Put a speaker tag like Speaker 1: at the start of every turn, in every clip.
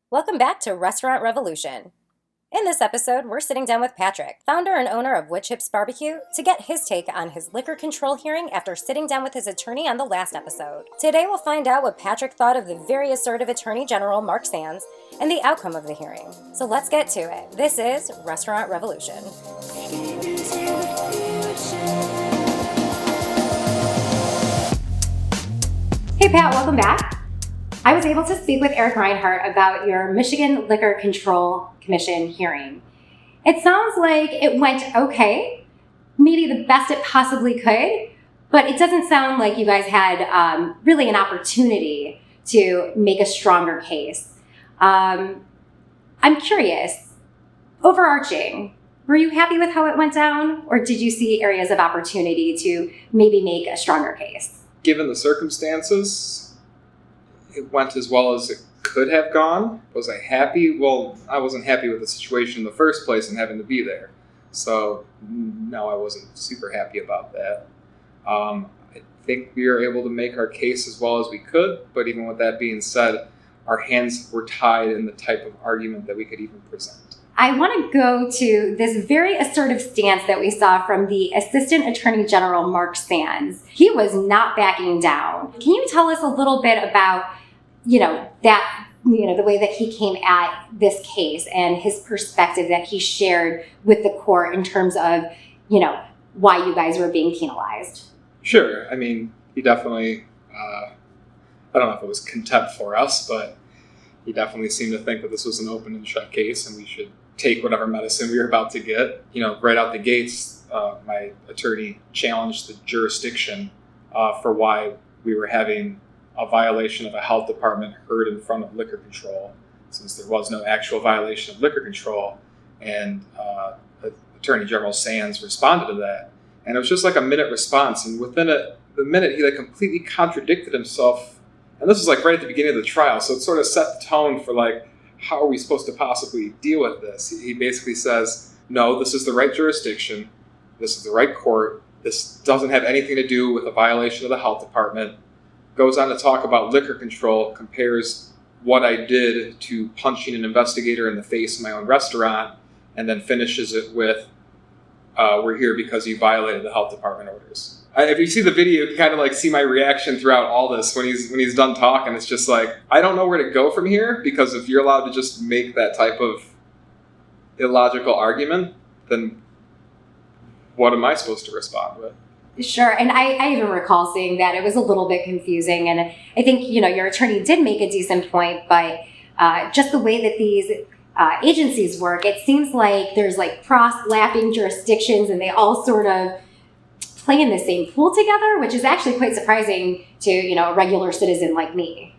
Speaker 1: Welcome back to Restaurant Revolution. In this episode, we're sitting down with Patrick, founder and owner of Woodchips BBQ, to get his take on his liquor control hearing after sitting down with his attorney on the last episode. Today, we'll find out what Patrick thought of the very assertive Attorney General Mark Sands and the outcome of the hearing. So let's get to it. This is Restaurant Revolution. Hey Pat, welcome back. I was able to speak with Eric Reinhart about your Michigan Liquor Control Commission hearing. It sounds like it went okay, maybe the best it possibly could, but it doesn't sound like you guys had really an opportunity to make a stronger case. I'm curious, overarching, were you happy with how it went down, or did you see areas of opportunity to maybe make a stronger case?
Speaker 2: Given the circumstances, it went as well as it could have gone. Was I happy? Well, I wasn't happy with the situation in the first place and having to be there. So, no, I wasn't super happy about that. I think we were able to make our case as well as we could, but even with that being said, our hands were tied in the type of argument that we could even present.
Speaker 1: I want to go to this very assertive stance that we saw from the Assistant Attorney General, Mark Sands. He was not backing down. Can you tell us a little bit about, the way that he came at this case and his perspective that he shared with the court in terms of, why you guys were being penalized?
Speaker 2: Sure. I mean, he definitely, I don't know if it was contempt for us, but he definitely seemed to think that this was an open and shut case and we should take whatever medicine we were about to get. Right out the gates, my attorney challenged the jurisdiction for why we were having a violation of a health department heard in front of liquor control, since there was no actual violation of liquor control. And Attorney General Sands responded to that. And it was just like a minute response. And within the minute, he completely contradicted himself. And this was right at the beginning of the trial. So it sort of set the tone for how are we supposed to possibly deal with this? He basically says, no, this is the right jurisdiction. This is the right court. This doesn't have anything to do with a violation of the health department. Goes on to talk about liquor control, compares what I did to punching an investigator in the face in my own restaurant, and then finishes it with, we're here because you violated the health department orders. If you see the video, you kind of see my reaction throughout all this when he's done talking. It's just I don't know where to go from here, because if you're allowed to just make that type of illogical argument, then what am I supposed to respond with?
Speaker 1: Sure. And I even recall seeing that it was a little bit confusing. And I think, your attorney did make a decent point, but just the way that these agencies work, it seems like there's cross-lapping jurisdictions and they all sort of play in the same pool together, which is actually quite surprising to, a regular citizen like me.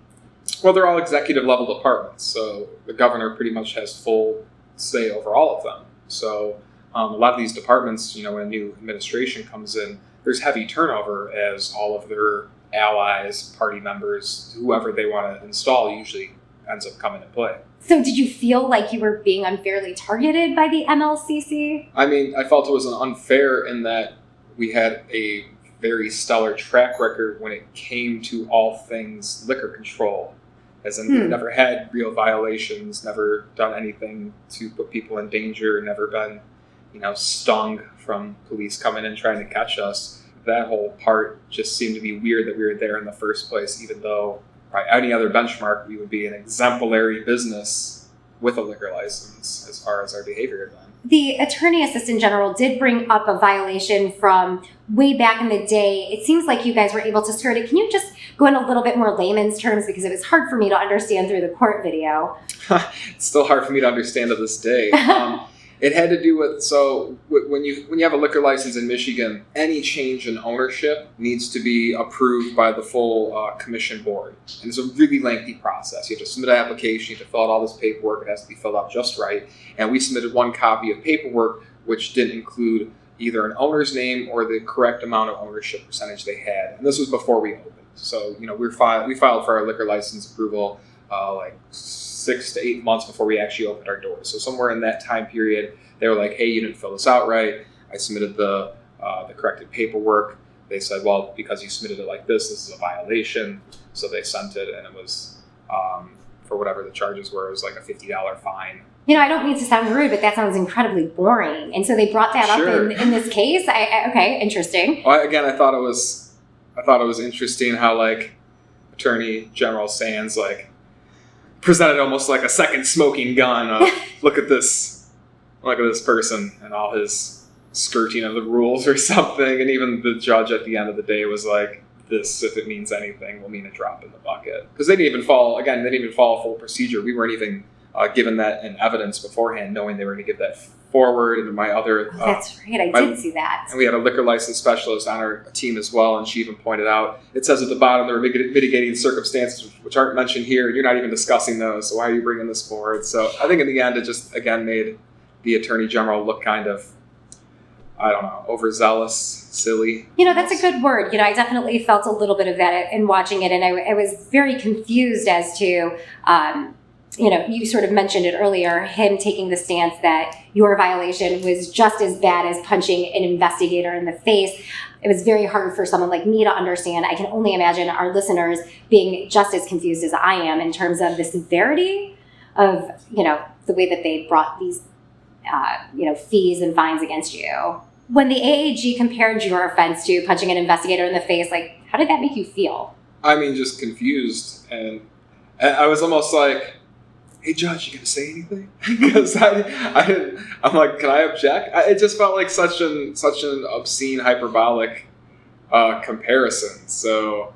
Speaker 2: Well, they're all executive level departments. So the governor pretty much has full say over all of them. So a lot of these departments, when a new administration comes in, there's heavy turnover as all of their allies, party members, whoever they want to install usually ends up coming into play.
Speaker 1: So did you feel like you were being unfairly targeted by the MLCC?
Speaker 2: I mean, I felt it was unfair in that we had a very stellar track record when it came to all things liquor control. As in, we've never had real violations, never done anything to put people in danger, never been stung from police coming in trying to catch us. That whole part just seemed to be weird that we were there in the first place, even though by any other benchmark, we would be an exemplary business with a liquor license as far as our behavior had been.
Speaker 1: The Attorney Assistant General did bring up a violation from way back in the day. It seems like you guys were able to skirt it. Can you just go in a little bit more layman's terms, because it was hard for me to understand through the court video?
Speaker 2: It's still hard for me to understand to this day. It had to do with, when you have a liquor license in Michigan, any change in ownership needs to be approved by the full commission board. And it's a really lengthy process. You have to submit an application, you have to fill out all this paperwork, it has to be filled out just right. And we submitted one copy of paperwork which didn't include either an owner's name or the correct amount of ownership percentage they had. And this was before we opened. So, we filed for our liquor license approval 6 to 8 months before we actually opened our doors. So somewhere in that time period, they were like, hey, you didn't fill this out right. I submitted the corrected paperwork. They said, well, because you submitted it like this is a violation. So they sent it, and it was for whatever the charges were. It was like a $50 fine.
Speaker 1: I don't mean to sound rude, but that sounds incredibly boring. And so they brought that up in this case. Okay, interesting.
Speaker 2: Well, again, I thought it was interesting how like Attorney General Sands like presented almost like a second smoking gun of look at this person and all his skirting of the rules or something. And even the judge at the end of the day was like, this, if it means anything, will mean a drop in the bucket. Because they didn't even follow a full procedure. We weren't even given that in evidence beforehand, knowing they were going to give that forward. And my other...
Speaker 1: that's right, I did see that.
Speaker 2: And we had a liquor license specialist on our team as well, and she even pointed out, it says at the bottom there are mitigating circumstances which aren't mentioned here. You're not even discussing those, so why are you bringing this forward? So I think in the end it just, again, made the Attorney General look kind of, I don't know, overzealous, silly.
Speaker 1: That's a good word. I definitely felt a little bit of that in watching it, and I was very confused as to, you sort of mentioned it earlier, him taking the stance that your violation was just as bad as punching an investigator in the face. It was very hard for someone like me to understand. I can only imagine our listeners being just as confused as I am in terms of the severity of, the way that they brought these, fees and fines against you. When the AAG compared your offense to punching an investigator in the face, like, how did that make you feel?
Speaker 2: I mean, just confused. And I was almost like, hey, Judge, you going to say anything? Because I'm like, can I object? It just felt like such an obscene, hyperbolic comparison. So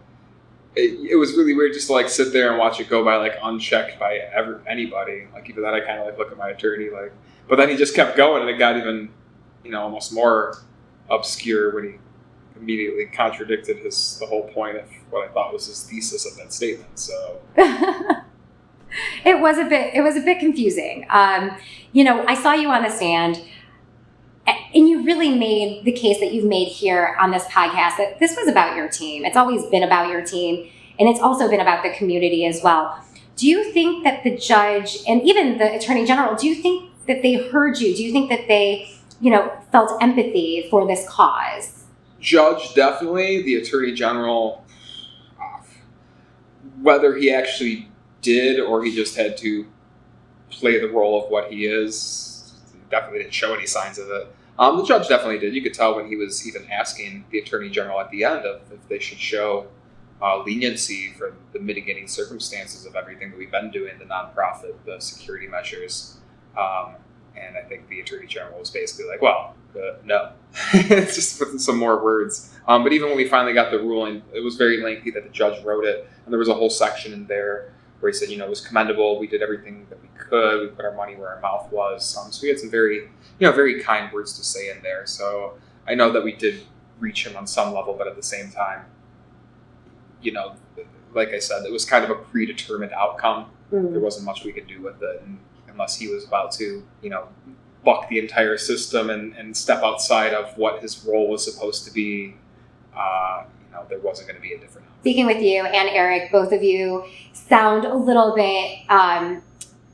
Speaker 2: it was really weird just to like sit there and watch it go by like unchecked by anybody. Like even that, I kind of like look at my attorney like, but then he just kept going and it got even, almost more obscure when he immediately contradicted the whole point of what I thought was his thesis of that statement. So
Speaker 1: it was a bit confusing. I saw you on the stand and you really made the case that you've made here on this podcast that this was about your team. It's always been about your team, and it's also been about the community as well. Do you think that the judge and even the Attorney General, do you think that they heard you? Do you think that they, felt empathy for this cause?
Speaker 2: Judge, definitely. The Attorney General, whether he actually did or he just had to play the role of what he is, definitely didn't show any signs of it. The judge definitely did. You could tell when he was even asking the Attorney General at the end of if they should show leniency for the mitigating circumstances of everything that we've been doing, the nonprofit, the security measures. And I think the Attorney General was basically like, well, no. It's just with some more words. But even when we finally got the ruling, it was very lengthy that the judge wrote it. And there was a whole section in there where he said, it was commendable. We did everything that we could. We put our money where our mouth was. So we had some very, very kind words to say in there. So I know that we did reach him on some level, but at the same time, like I said, it was kind of a predetermined outcome. Mm-hmm. There wasn't much we could do with it. And unless he was about to, buck the entire system and step outside of what his role was supposed to be, there wasn't going to be a different outcome. Speaking
Speaker 1: with you and Eric, both of you sound a little bit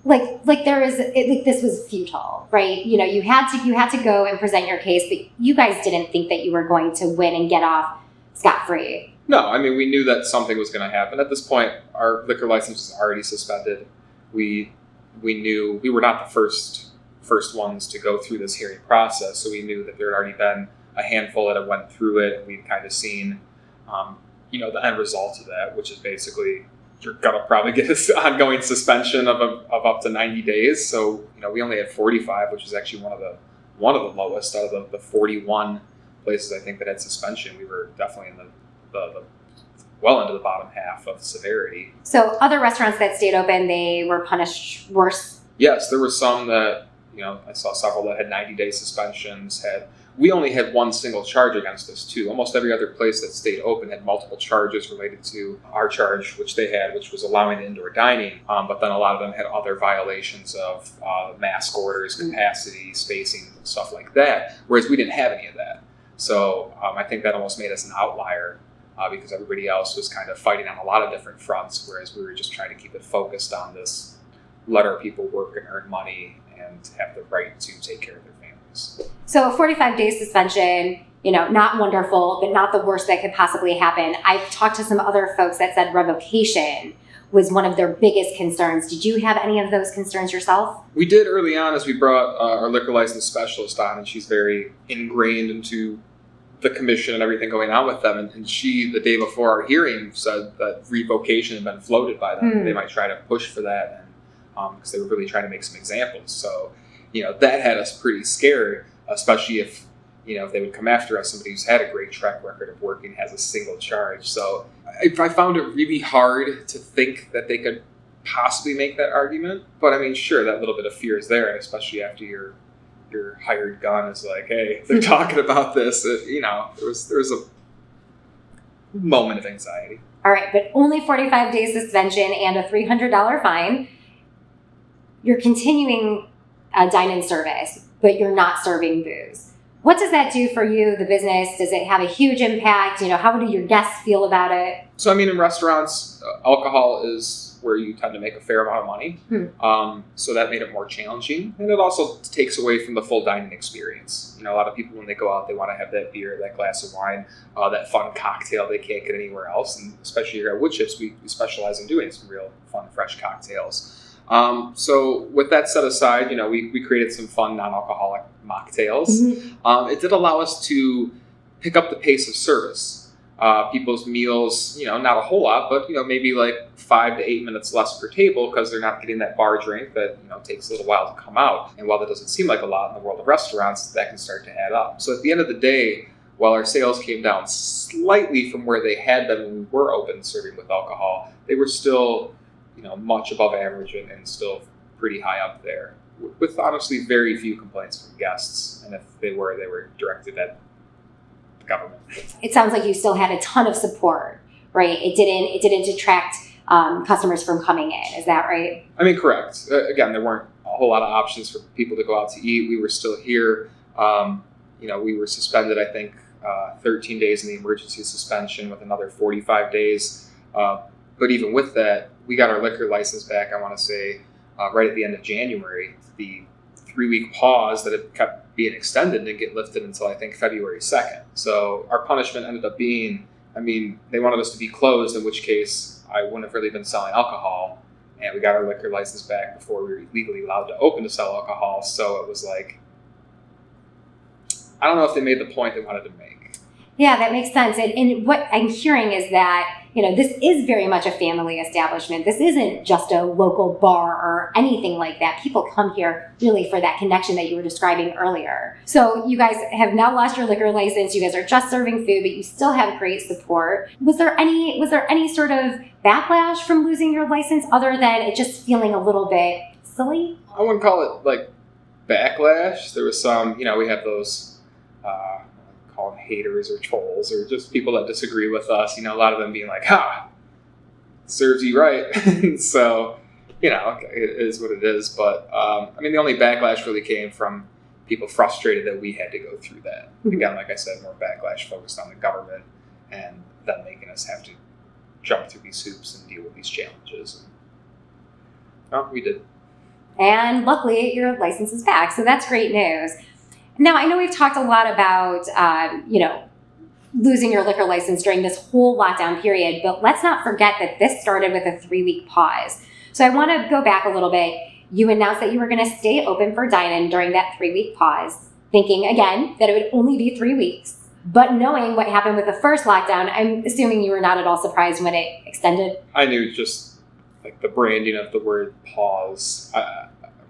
Speaker 1: like there is like this was futile, right? You had to go and present your case, but you guys didn't think that you were going to win and get off scot-free.
Speaker 2: No, I mean we knew that something was going to happen. At this point, our liquor license was already suspended. We knew we were not the first ones to go through this hearing process, so we knew that there had already been a handful that had went through it, and we'd kind of seen, the end result of that, which is basically you're gonna probably get an ongoing suspension of up to 90 days. So we only had 45, which is actually one of the lowest out of the 41 places I think that had suspension. We were definitely in the well into the bottom half of severity.
Speaker 1: So other restaurants that stayed open, they were punished worse?
Speaker 2: Yes, there were some that, I saw several that had 90-day suspensions. We only had one single charge against us too. Almost every other place that stayed open had multiple charges related to our charge, which they had, which was allowing indoor dining. But then a lot of them had other violations of mask orders, capacity, spacing, stuff like that. Whereas we didn't have any of that. So I think that almost made us an outlier. Because everybody else was kind of fighting on a lot of different fronts, whereas we were just trying to keep it focused on this, let our people work and earn money and have the right to take care of their families.
Speaker 1: So a 45-day suspension, not wonderful, but not the worst that could possibly happen. I've talked to some other folks that said revocation was one of their biggest concerns. Did you have any of those concerns yourself?
Speaker 2: We did early on as we brought our liquor license specialist on, and she's very ingrained into the commission and everything going on with them. And she, the day before our hearing, said that revocation had been floated by them. They might try to push for that, and because they were really trying to make some examples. So, that had us pretty scared, especially if they would come after us, somebody who's had a great track record of working, has a single charge. So I found it really hard to think that they could possibly make that argument. But I mean, sure, that little bit of fear is there, and especially after your hired gun is like, hey, they're talking about this. There was a moment of anxiety.
Speaker 1: All right, but only 45 days suspension and a $300 fine. You're continuing a dine-in service, but you're not serving booze. What does that do for you, the business? Does it have a huge impact? How do your guests feel about it?
Speaker 2: So, I mean, in restaurants, alcohol is where you tend to make a fair amount of money. So that made it more challenging. And it also takes away from the full dining experience. A lot of people, when they go out, they want to have that beer, that glass of wine, that fun cocktail they can't get anywhere else. And especially here at Woodchips, we specialize in doing some real fun, fresh cocktails. So with that set aside, we created some fun non-alcoholic mocktails. It did allow us to pick up the pace of service. People's meals, not a whole lot, but, maybe like 5 to 8 minutes less per table because they're not getting that bar drink that, takes a little while to come out. And while that doesn't seem like a lot in the world of restaurants, that can start to add up. So at the end of the day, while our sales came down slightly from where they had been when we were open serving with alcohol, they were still, much above average and still pretty high up there, with honestly very few complaints from guests. And if they were directed at the government.
Speaker 1: It sounds like you still had a ton of support, right? It didn't detract customers from coming in. Is that right? I
Speaker 2: mean, correct. Again, there weren't a whole lot of options for people to go out to eat. We were still here. We were suspended, I think, 13 days in the emergency suspension with another 45 days. But even with that, we got our liquor license back, I want to say, right at the end of January. The 3-week pause that had kept being extended didn't get lifted until, I think, February 2nd. So our punishment ended up being, they wanted us to be closed, in which case I wouldn't have really been selling alcohol. And we got our liquor license back before we were legally allowed to open to sell alcohol. So it was like, I don't know if they made the point they wanted to make.
Speaker 1: Yeah, that makes sense. And what I'm hearing is that, this is very much a family establishment. This isn't just a local bar or anything like that. People come here really for that connection that you were describing earlier. So you guys have now lost your liquor license. You guys are just serving food, but you still have great support. Was there any sort of backlash from losing your license other than it just feeling a little bit silly?
Speaker 2: I wouldn't call it like backlash. There was some, we have those call them haters or trolls or just people that disagree with us, a lot of them being like, serves you right. So, it is what it is. But, the only backlash really came from people frustrated that we had to go through that. Again, like I said, more backlash focused on the government and them making us have to jump through these hoops and deal with these challenges. And, we did.
Speaker 1: And luckily, your license is back. So that's great news. Now, I know we've talked a lot about, losing your liquor license during this whole lockdown period, but let's not forget that this started with a 3-week pause. So I want to go back a little bit. You announced that you were going to stay open for dine-in during that 3-week pause, thinking, again, that it would only be 3 weeks. But knowing what happened with the first lockdown, I'm assuming you were not at all surprised when it extended.
Speaker 2: I knew just like the branding of the word pause.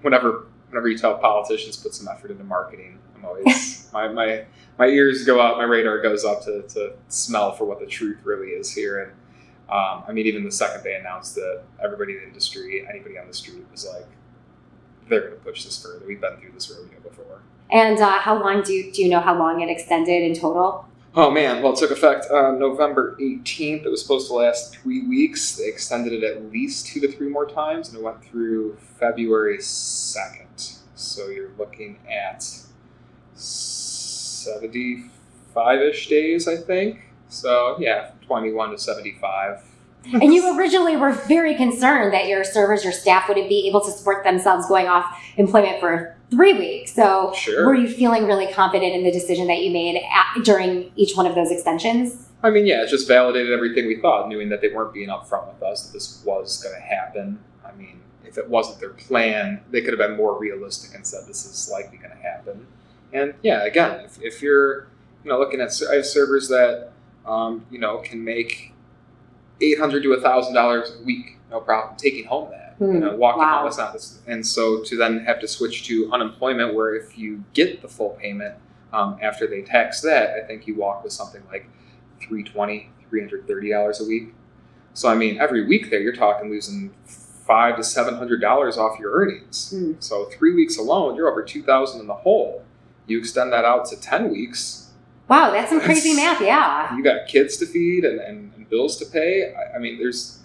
Speaker 2: Whenever you tell politicians put some effort into marketing, I'm always my ears go up, my radar goes up to smell for what the truth really is here. And even the second they announced that, everybody in the industry, anybody on the street was like, they're going to push this further. We've been through this rodeo before.
Speaker 1: And how long do you know how long it extended in total?
Speaker 2: Oh man, well, it took effect on November 18th. It was supposed to last 3 weeks. They extended it at least 2 to 3 more times, and it went through February 2nd. So you're looking at 75-ish days, I think. So yeah, 21 to 75.
Speaker 1: And you originally were very concerned that your servers, your staff wouldn't be able to support themselves going off employment for 3 weeks. So were you feeling really confident in the decision that you made during each one of those extensions?
Speaker 2: I mean, yeah, it just validated everything we thought, knowing that they weren't being upfront with us, that this was going to happen. I mean, if it wasn't their plan, they could have been more realistic and said this is likely going to happen. And yeah, again, if you're looking at, I have servers that can make $800 to $1,000 a week, no problem taking home that. Walking home, that's not this. And so to then have to switch to unemployment, where if you get the full payment after they tax that, I think you walk with something like $320, $330 a week. So I mean, every week there, you're talking losing $500 to $700 off your earnings. So 3 weeks alone, you're over $2,000 in the hole. You extend that out to 10 weeks.
Speaker 1: Wow, that's some crazy math, yeah.
Speaker 2: You got kids to feed and bills to pay. I mean, there's,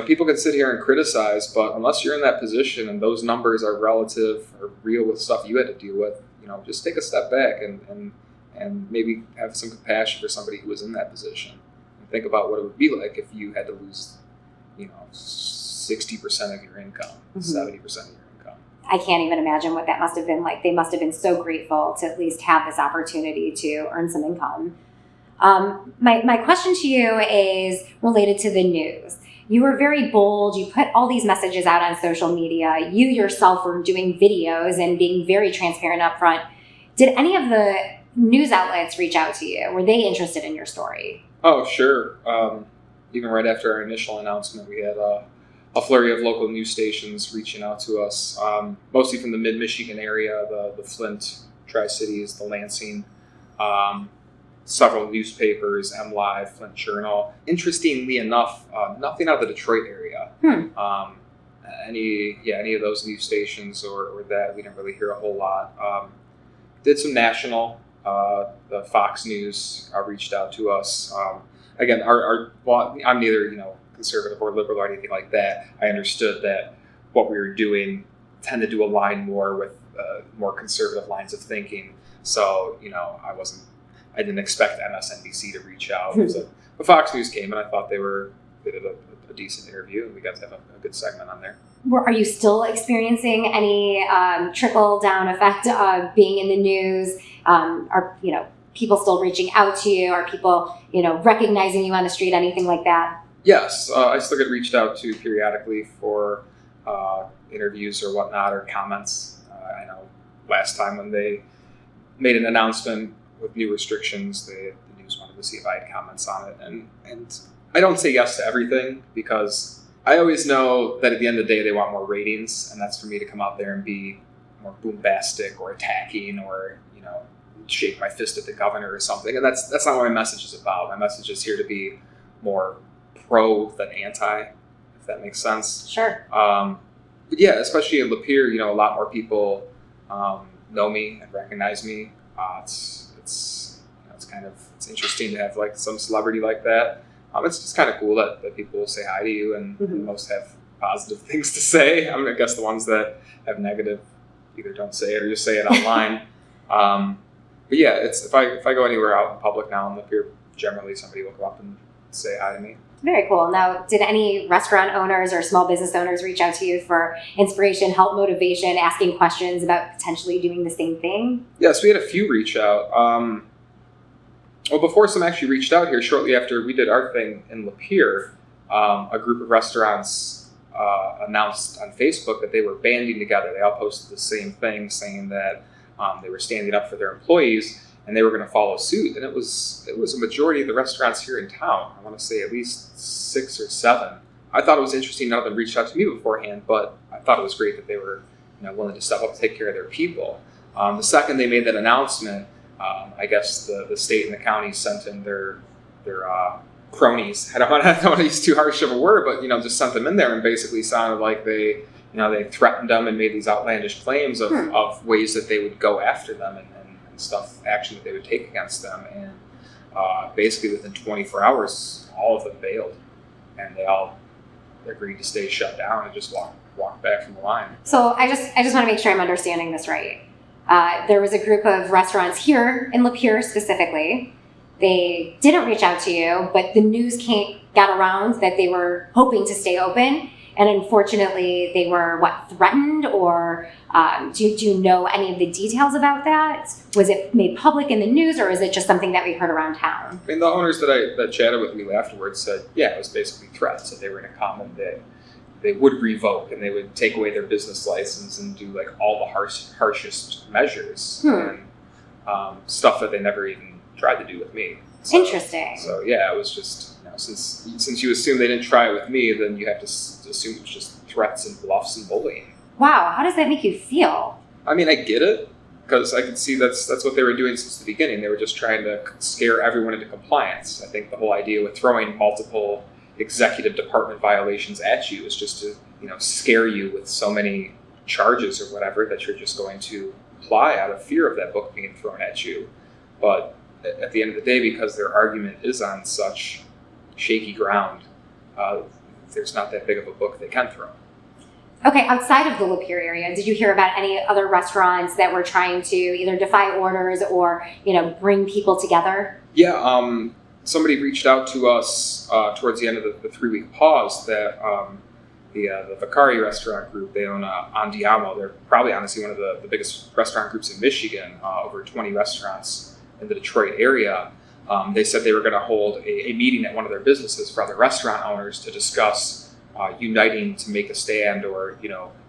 Speaker 2: people can sit here and criticize, but unless you're in that position and those numbers are relative or real with stuff you had to deal with, just take a step back and maybe have some compassion for somebody who was in that position. And think about what it would be like if you had to lose, 60% of your income, 70% of your income.
Speaker 1: I can't even imagine what that must have been like. They must have been so grateful to at least have this opportunity to earn some income. My question to you is related to the news. You were very bold. You put all these messages out on social media. You yourself were doing videos and being very transparent up front. Did any of the news outlets reach out to you? Were they interested in your story?
Speaker 2: Oh, sure. Even right after our initial announcement, we had a flurry of local news stations reaching out to us, mostly from the mid-Michigan area, the Flint, Tri-Cities, the Lansing, several newspapers, MLive, Flint Journal. Interestingly enough, nothing out of the Detroit area. Any of those news stations or that, we didn't really hear a whole lot. Did some national, the Fox News reached out to us. Again, I'm neither, conservative or liberal or anything like that. I understood that what we were doing tended to align more with more conservative lines of thinking. So, I didn't expect MSNBC to reach out. But Fox News came, and I thought they did a decent interview, and we got to have a good segment on there.
Speaker 1: Are you still experiencing any trickle-down effect of being in the news? Are people still reaching out to you? Are people recognizing you on the street? Anything like that?
Speaker 2: Yes, I still get reached out to periodically for interviews or whatnot, or comments. I know last time when they made an announcement with new restrictions, the news wanted to see if I had comments on it. And I don't say yes to everything, because I always know that at the end of the day, they want more ratings, and that's for me to come out there and be more bombastic or attacking or, shake my fist at the governor or something. And that's not what my message is about. My message is here to be more pro than anti, if that makes sense.
Speaker 1: Sure.
Speaker 2: But yeah, especially in Lapeer, a lot more people know me and recognize me. It's interesting to have like some celebrity like that. It's just kind of cool that people will say hi to you, and most have positive things to say. I guess the ones that have negative either don't say it or just say it online. But yeah, if I go anywhere out in public now in Lapeer, generally somebody will come up and say hi to me.
Speaker 1: Very cool. Now, did any restaurant owners or small business owners reach out to you for inspiration, help, motivation, asking questions about potentially doing the same thing?
Speaker 2: Yes, we had a few reach out. Before some actually reached out here, shortly after we did our thing in Lapeer, a group of restaurants announced on Facebook that they were banding together. They all posted the same thing, saying that they were standing up for their employees, and they were going to follow suit. And it was a majority of the restaurants here in town. I want to say at least 6 or 7. I thought it was interesting. None of them reached out to me beforehand, but I thought it was great that they were willing to step up and take care of their people. The second they made that announcement, I guess the state and the county sent in their cronies. I don't want to use too harsh of a word, but just sent them in there and basically sounded like they threatened them and made these outlandish claims of ways that they would go after them and action that they would take against them. And basically within 24 hours, all of them bailed, and they all agreed to stay shut down and just walk back from the line.
Speaker 1: So I just want to make sure I'm understanding this right. There was a group of restaurants here in Lapeer specifically they didn't reach out to you, but the news got around that they were hoping to stay open, and unfortunately they were, threatened, or do you know any of the details about that? Was it made public in the news, or is it just something that we heard around town?
Speaker 2: I mean, the owners that chatted with me afterwards said, yeah, it was basically threats, that they were going to come and they would revoke and they would take away their business license and do like all the harshest measures and stuff that they never even tried to do with me. So,
Speaker 1: interesting.
Speaker 2: So yeah, it was just, since you assume they didn't try it with me, then you have to assume it was just threats and bluffs and bullying.
Speaker 1: Wow, how does that make you feel?
Speaker 2: I mean, I get it, because I could see that's what they were doing since the beginning. They were just trying to scare everyone into compliance. I think the whole idea with throwing multiple executive department violations at you is just to, scare you with so many charges or whatever that you're just going to apply out of fear of that book being thrown at you. But at the end of the day, because their argument is on such shaky ground, there's not that big of a book they can throw.
Speaker 1: Okay, outside of the Lapeer area, did you hear about any other restaurants that were trying to either defy orders or, bring people together?
Speaker 2: Yeah, somebody reached out to us towards the end of the 3-week pause that the Vicari restaurant group, they own Andiamo. They're probably honestly one of the biggest restaurant groups in Michigan, over 20 restaurants in the Detroit area. They said they were going to hold a meeting at one of their businesses for other restaurant owners to discuss uniting to make a stand, or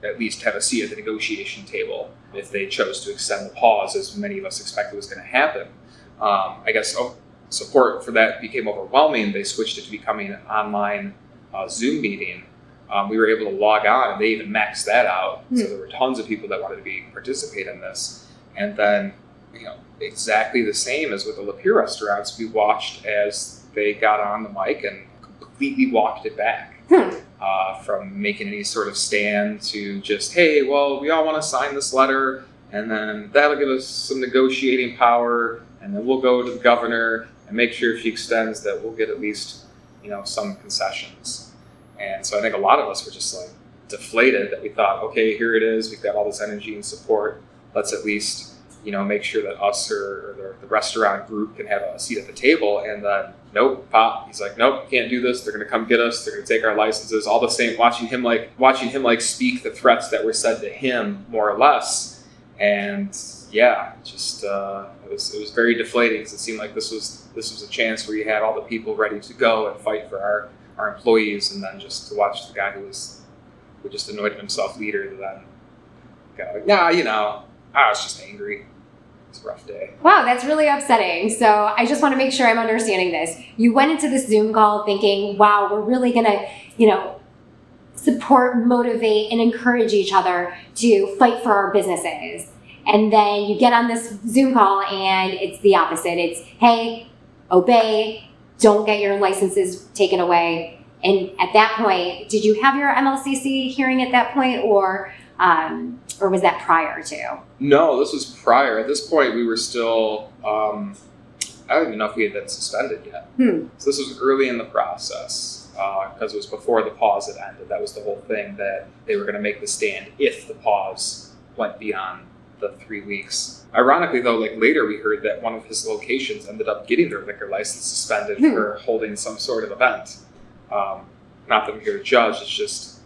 Speaker 2: at least have a seat at the negotiation table if they chose to extend the pause, as many of us expected was going to happen. I guess support for that became overwhelming. They switched it to becoming an online Zoom meeting. We were able to log on, and they even maxed that out. So there were tons of people that wanted to participate in this. And then, exactly the same as with the Lapeer restaurants, we watched as they got on the mic and completely walked it back. From making any sort of stand to just, hey, well, we all want to sign this letter, and then that'll give us some negotiating power, and then we'll go to the governor and make sure if she extends that we'll get at least, some concessions. And so I think a lot of us were just like deflated that we thought, okay, here it is. We've got all this energy and support. Let's at least, make sure that us or the restaurant group can have a seat at the table. And then, nope, Pop. He's like, nope, can't do this. They're going to come get us. They're going to take our licenses. All the same, watching him speak the threats that were said to him, more or less. And yeah, just it was very deflating, because it seemed like this was a chance where you had all the people ready to go and fight for our employees, and then just to watch the guy who just anointed himself leader, then go, I was just angry. It's a rough day. Wow,
Speaker 1: that's really upsetting. So I just want to make sure I'm understanding this. You went into this Zoom call thinking, wow, we're really going to, support, motivate, and encourage each other to fight for our businesses. And then you get on this Zoom call and it's the opposite. It's, hey, obey, don't get your licenses taken away. And at that point, did you have your MLCC hearing at that point, or was that prior to?
Speaker 2: No, this was prior. At this point, we were still, I don't even know if we had been suspended yet. So this was early in the process, because it was before the pause had ended. That was the whole thing, that they were going to make the stand if the pause went beyond the 3 weeks. Ironically, though, later we heard that one of his locations ended up getting their liquor license suspended for holding some sort of event. Not that I'm here to judge, it's just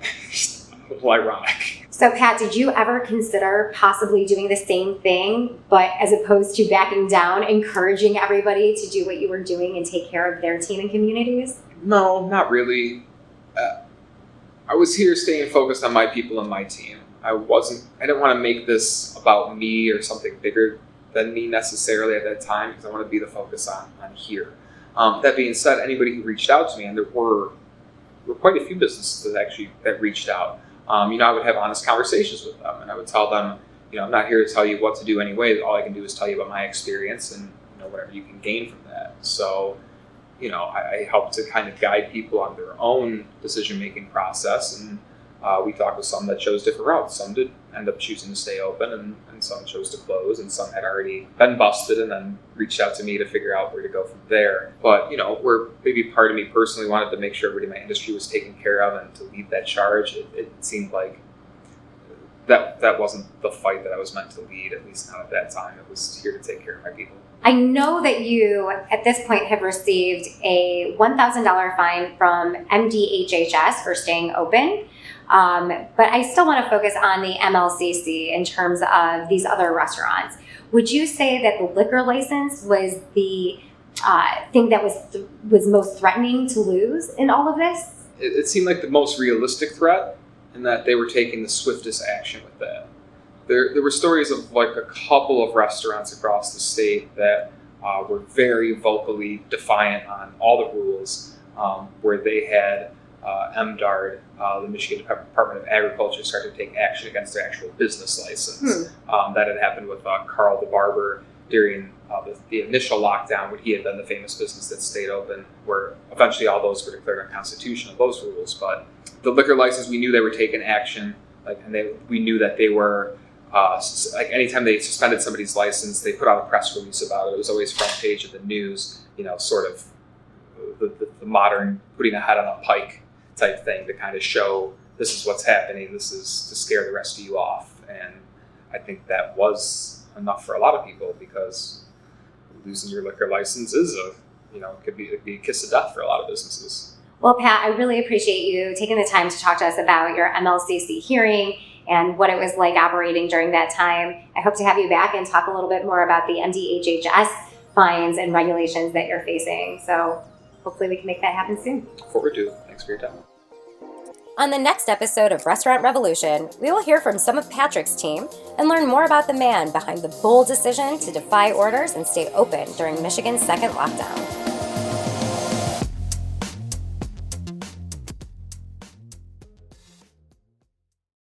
Speaker 2: a little ironic.
Speaker 1: So Pat, did you ever consider possibly doing the same thing, but as opposed to backing down, encouraging everybody to do what you were doing and take care of their team and communities?
Speaker 2: No, not really. I was here staying focused on my people and my team. I didn't want to make this about me or something bigger than me necessarily at that time, because I want to be the focus on here. That being said, anybody who reached out to me, and there were quite a few businesses that reached out, I would have honest conversations with them, and I would tell them, I'm not here to tell you what to do anyway. All I can do is tell you about my experience and whatever you can gain from that. So, I help to kind of guide people on their own decision-making process, and we talked with some that chose different routes. Some did end up choosing to stay open, and some chose to close, and some had already been busted and then reached out to me to figure out where to go from there. But, where maybe part of me personally wanted to make sure everybody in my industry was taken care of and to lead that charge, it seemed like
Speaker 3: that wasn't the fight that I was meant to lead, at least not at that time. It was here to take care of my people.
Speaker 1: I know that you, at this point, have received a $1,000 fine from MDHHS for staying open. But I still want to focus on the MLCC in terms of these other restaurants. Would you say that the liquor license was the thing that was most threatening to lose in all of this?
Speaker 3: It seemed like the most realistic threat, in that they were taking the swiftest action with that. There were stories of like a couple of restaurants across the state that were very vocally defiant on all the rules, where they had MDARD, the Michigan Department of Agriculture, started to take action against their actual business license. That had happened with Carl the Barber during the initial lockdown, when he had been the famous business that stayed open, where eventually all those were declared unconstitutional, those rules. But the liquor license, we knew they were taking action, we knew that they were, anytime they suspended somebody's license, they put out a press release about it. It was always front page of the news, sort of the modern putting a head on a pike type thing to kind of show this is what's happening, this is to scare the rest of you off. And I think that was enough for a lot of people, because losing your liquor license is could be a kiss of death for a lot of businesses.
Speaker 1: Well, Pat, I really appreciate you taking the time to talk to us about your MLCC hearing and what it was like operating during that time. I hope to have you back and talk a little bit more about the MDHHS fines and regulations that you're facing. So hopefully we can make that happen soon.
Speaker 3: Look forward to it. Thanks for your time.
Speaker 1: On the next episode of Restaurant Revolution, we will hear from some of Patrick's team and learn more about the man behind the bold decision to defy orders and stay open during Michigan's second lockdown.